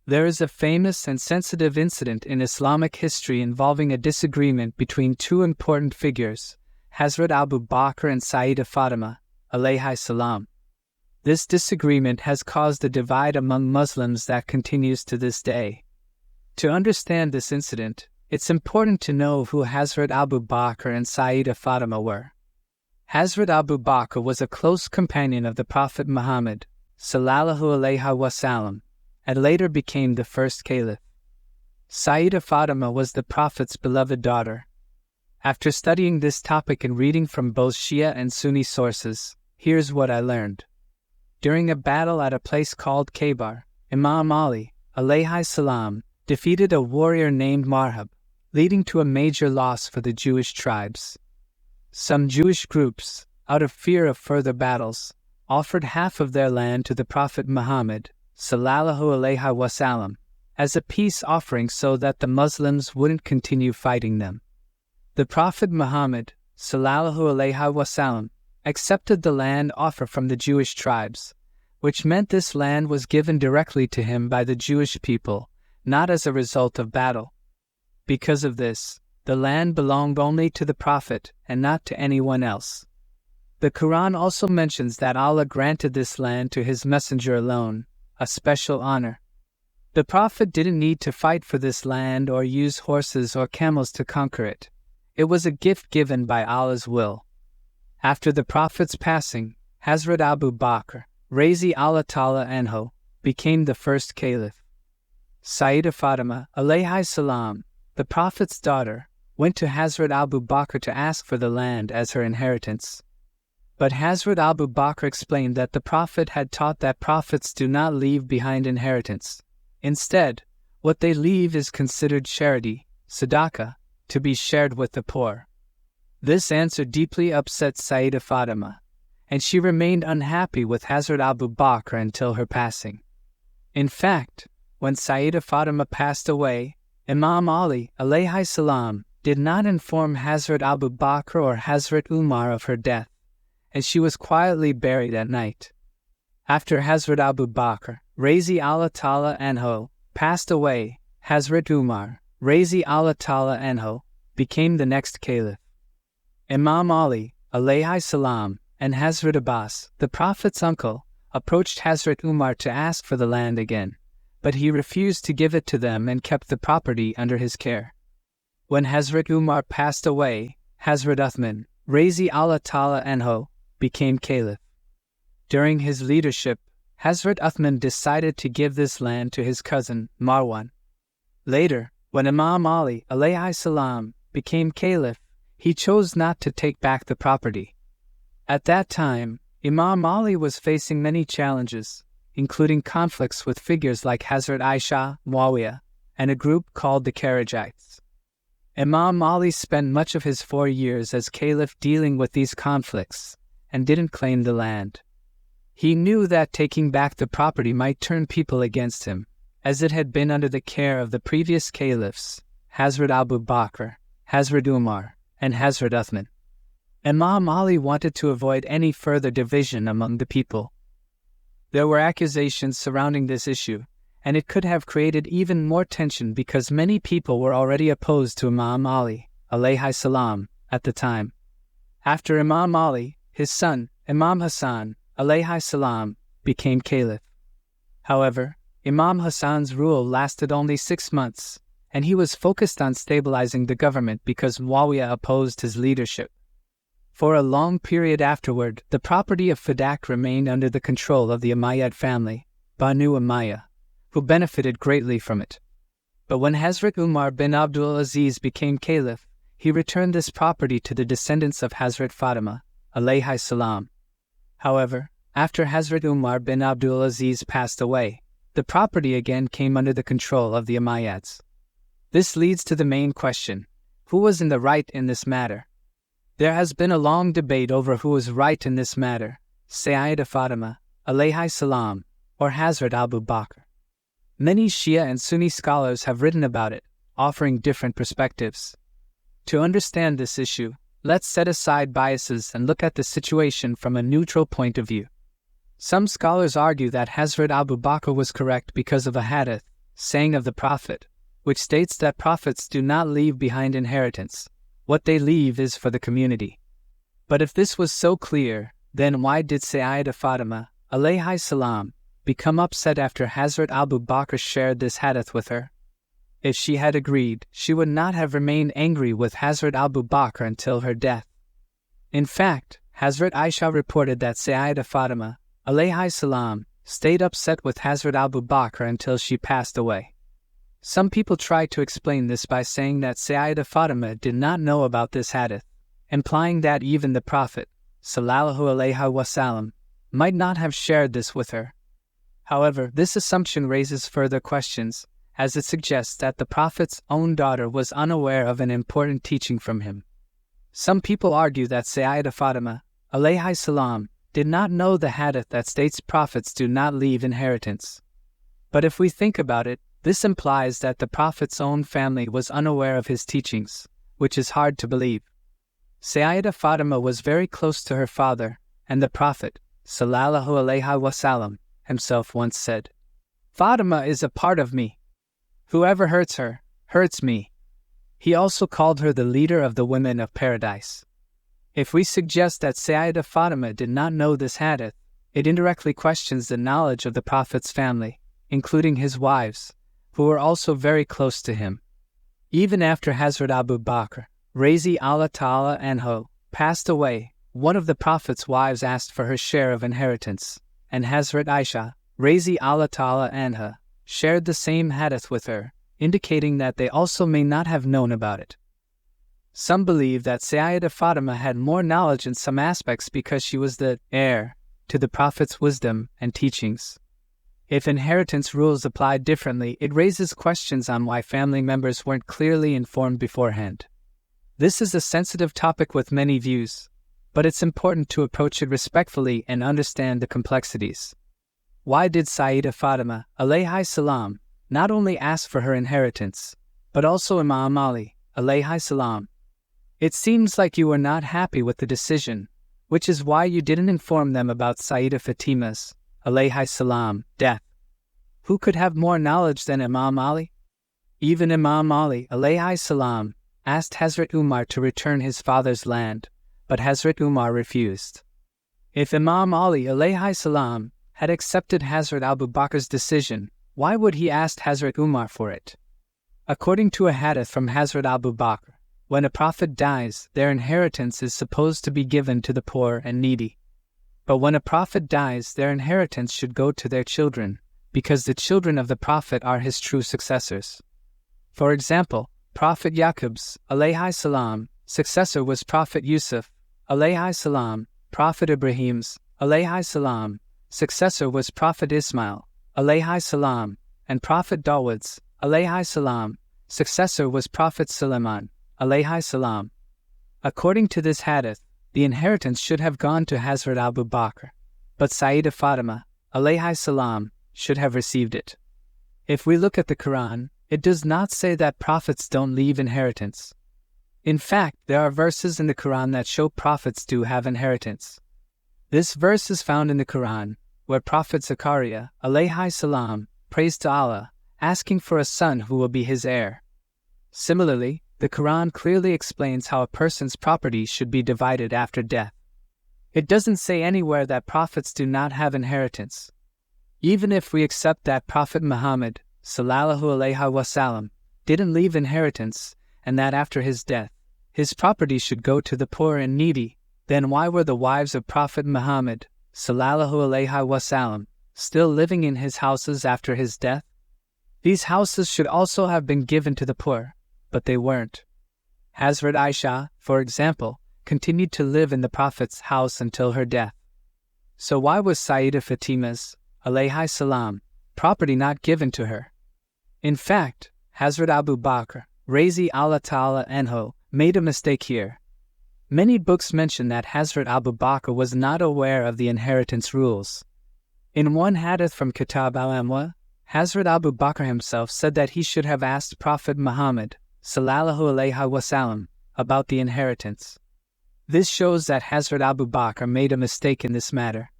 There is a famous and sensitive incident in Islamic history involving a disagreement between two important figures, Hazrat Abu Bakr and Sayyida Fatima, alayhi salam. This disagreement has caused a divide among Muslims that continues to this day. To understand this incident, it's important to know who Hazrat Abu Bakr and Sayyida Fatima were. Hazrat Abu Bakr was a close companion of the Prophet Muhammad, sallallahu alayhi wasallam, and later became the first caliph. Sayyida Fatima was the Prophet's beloved daughter. After studying this topic and reading from both Shia and Sunni sources, here's what I learned. During a battle at a place called Khaybar, Imam Ali, alayhi salam, defeated a warrior named Marhab, leading to a major loss for the Jewish tribes. Some Jewish groups, out of fear of further battles, offered half of their land to the Prophet Muhammad, sallallahu alayhi wasallam, as a peace offering so that the Muslims wouldn't continue fighting them. The Prophet Muhammad, sallallahu alayhi wasallam, accepted the land offer from the Jewish tribes, which meant this land was given directly to him by the Jewish people, not as a result of battle. Because of this, the land belonged only to the Prophet and not to anyone else. The Quran also mentions that Allah granted this land to His Messenger alone, a special honor. The Prophet didn't need to fight for this land or use horses or camels to conquer it. It was a gift given by Allah's will. After the Prophet's passing, Hazrat Abu Bakr, Razi Allah Ta'ala Anhu, became the first caliph. Sayyida Fatima, alayhi salam, the Prophet's daughter, went to Hazrat Abu Bakr to ask for the land as her inheritance. But Hazrat Abu Bakr explained that the Prophet had taught that prophets do not leave behind inheritance. Instead, what they leave is considered charity, sadaqah, to be shared with the poor. This answer deeply upset Sayyida Fatima, and she remained unhappy with Hazrat Abu Bakr until her passing. In fact, when Sayyida Fatima passed away, Imam Ali, alayhi salam, did not inform Hazrat Abu Bakr or Hazrat Umar of her death, and she was quietly buried at night. After Hazrat Abu Bakr, Razi Allah Ta'ala Anhu, passed away, Hazrat Umar, Razi Allah Ta'ala Anhu, became the next caliph. Imam Ali, alayhi salam, and Hazrat Abbas, the Prophet's uncle, approached Hazrat Umar to ask for the land again, but he refused to give it to them and kept the property under his care. When Hazrat Umar passed away, Hazrat Uthman, Razi Allah Ta'ala Anhu, became caliph. During his leadership, Hazrat Uthman decided to give this land to his cousin, Marwan. Later, when Imam Ali, alayhi salam, became caliph, he chose not to take back the property. At that time, Imam Ali was facing many challenges, including conflicts with figures like Hazrat Aisha, Muawiyah, and a group called the Kharijites. Imam Ali spent much of his 4 years as caliph dealing with these conflicts, and didn't claim the land. He knew that taking back the property might turn people against him, as it had been under the care of the previous caliphs, Hazrat Abu Bakr, Hazrat Umar, and Hazrat Uthman. Imam Ali wanted to avoid any further division among the people. There were accusations surrounding this issue, and it could have created even more tension because many people were already opposed to Imam Ali, alayhi salam, at the time. After Imam Ali, his son, Imam Hassan, alayhi salam, became caliph. However, Imam Hassan's rule lasted only 6 months, and he was focused on stabilizing the government because Muawiyah opposed his leadership. For a long period afterward, the property of Fadak remained under the control of the Umayyad family, Banu Umayyah, who benefited greatly from it. But when Hazrat Umar bin Abdul Aziz became caliph, he returned this property to the descendants of Hazrat Fatima, alayhi salam. However, after Hazrat Umar bin Abdul Aziz passed away, the property again came under the control of the Umayyads. This leads to the main question: who was in the right in this matter? There has been a long debate over who was right in this matter, Sayyida Fatima, alayhi salam, or Hazrat Abu Bakr. Many Shia and Sunni scholars have written about it, offering different perspectives. To understand this issue, let's set aside biases and look at the situation from a neutral point of view. Some scholars argue that Hazrat Abu Bakr was correct because of a hadith, saying of the Prophet, which states that prophets do not leave behind inheritance. What they leave is for the community. But if this was so clear, then why did Sayyidah Fatima, alayhi salam, become upset after Hazrat Abu Bakr shared this hadith with her? If she had agreed, she would not have remained angry with Hazrat Abu Bakr until her death. In fact, Hazrat Aisha reported that Sayyidah Fatima, alayhi salam, stayed upset with Hazrat Abu Bakr until she passed away. Some people try to explain this by saying that Sayyidah Fatima did not know about this hadith, implying that even the Prophet, sallallahu alayhi wasallam, might not have shared this with her. However, this assumption raises further questions, as it suggests that the Prophet's own daughter was unaware of an important teaching from him. Some people argue that Sayyidah Fatima, alayhi salam, did not know the hadith that states prophets do not leave inheritance. But if we think about it, this implies that the Prophet's own family was unaware of his teachings, which is hard to believe. Sayyidah Fatima was very close to her father, and the Prophet, sallallahu alayhi wasallam, himself once said, "Fatima is a part of me. Whoever hurts her, hurts me." He also called her the leader of the women of paradise. If we suggest that Sayyidah Fatima did not know this hadith, it indirectly questions the knowledge of the Prophet's family, including his wives, who were also very close to him. Even after Hazrat Abu Bakr, Razi Allah Ta'ala anhu, passed away, one of the Prophet's wives asked for her share of inheritance, and Hazrat Aisha, Razi Allah Ta'ala anha, shared the same hadith with her, indicating that they also may not have known about it. Some believe that Sayyidah Fatima had more knowledge in some aspects because she was the heir to the Prophet's wisdom and teachings. If inheritance rules applied differently, it raises questions on why family members weren't clearly informed beforehand. This is a sensitive topic with many views, but it's important to approach it respectfully and understand the complexities. Why did Sayyidah Fatima, alayhi salam, not only ask for her inheritance, but also Imam Ali, alayhi salam? It seems like you were not happy with the decision, which is why you didn't inform them about Sayyidah Fatima's, alayhi salam, death. Who could have more knowledge than Imam Ali? Even Imam Ali, alayhi salam, asked Hazrat Umar to return his father's land, but Hazrat Umar refused. If Imam Ali, alayhi salam, had accepted Hazrat Abu Bakr's decision, why would he ask Hazrat Umar for it? According to a hadith from Hazrat Abu Bakr, when a prophet dies, their inheritance is supposed to be given to the poor and needy. But when a prophet dies, their inheritance should go to their children, because the children of the prophet are his true successors. For example, Prophet Yaqub's, alayhi salam, successor was Prophet Yusuf, alayhi salam. Prophet Ibrahim's, alayhi salam, successor was Prophet Ismail, alayhi salam, and Prophet Dawood's, alayhi salam, successor was Prophet Sulaiman, alayhi salam. According to this hadith, the inheritance should have gone to Hazrat Abu Bakr, but Sayyidah Fatima, alayhi salam, should have received it. If we look at the Quran, it does not say that prophets don't leave inheritance. In fact, there are verses in the Quran that show prophets do have inheritance. This verse is found in the Quran, where Prophet Zakaria, alayhi salam, prays to Allah, asking for a son who will be his heir. Similarly, the Quran clearly explains how a person's property should be divided after death. It doesn't say anywhere that prophets do not have inheritance. Even if we accept that Prophet Muhammad, sallallahu alayhi wasallam, didn't leave inheritance, and that after his death, his property should go to the poor and needy, then why were the wives of Prophet Muhammad, sallallahu alayhi wasallam, still living in his houses after his death? These houses should also have been given to the poor, but they weren't. Hazrat Aisha, for example, continued to live in the Prophet's house until her death. So why was Sayyidah Fatima's, alayhi salam, property not given to her? In fact, Hazrat Abu Bakr, Razi Allah Ta'ala anhu, made a mistake here. Many books mention that Hazrat Abu Bakr was not aware of the inheritance rules. In one hadith from Kitab al-Amwa, Hazrat Abu Bakr himself said that he should have asked Prophet Muhammad, sallallahu alayhi wasallam, about the inheritance. This shows that Hazrat Abu Bakr made a mistake in this matter.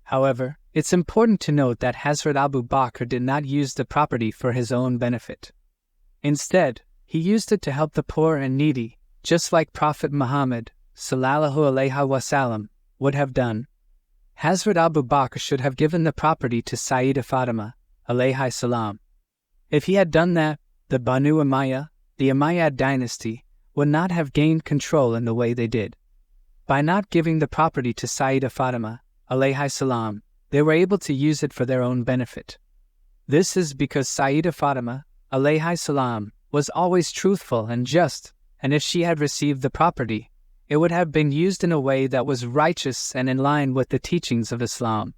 However, It's important to note that Hazrat Abu Bakr did not use the property for his own benefit. Instead, he used it to help the poor and needy, just like Prophet Muhammad sallallahu alaihi wasallam would have done. Hazrat Abu Bakr should have given the property to Sayyidah Fatima alayhi salam. If he had done that, the Banu Umayyah, the Umayyad dynasty, would not have gained control in the way they did. By not giving the property to Sayyidah Fatima alayhi salam, they were able to use it for their own benefit. This is because Sayyidah Fatima alayhi salam was always truthful and just, and if she had received the property, it would have been used in a way that was righteous and in line with the teachings of Islam.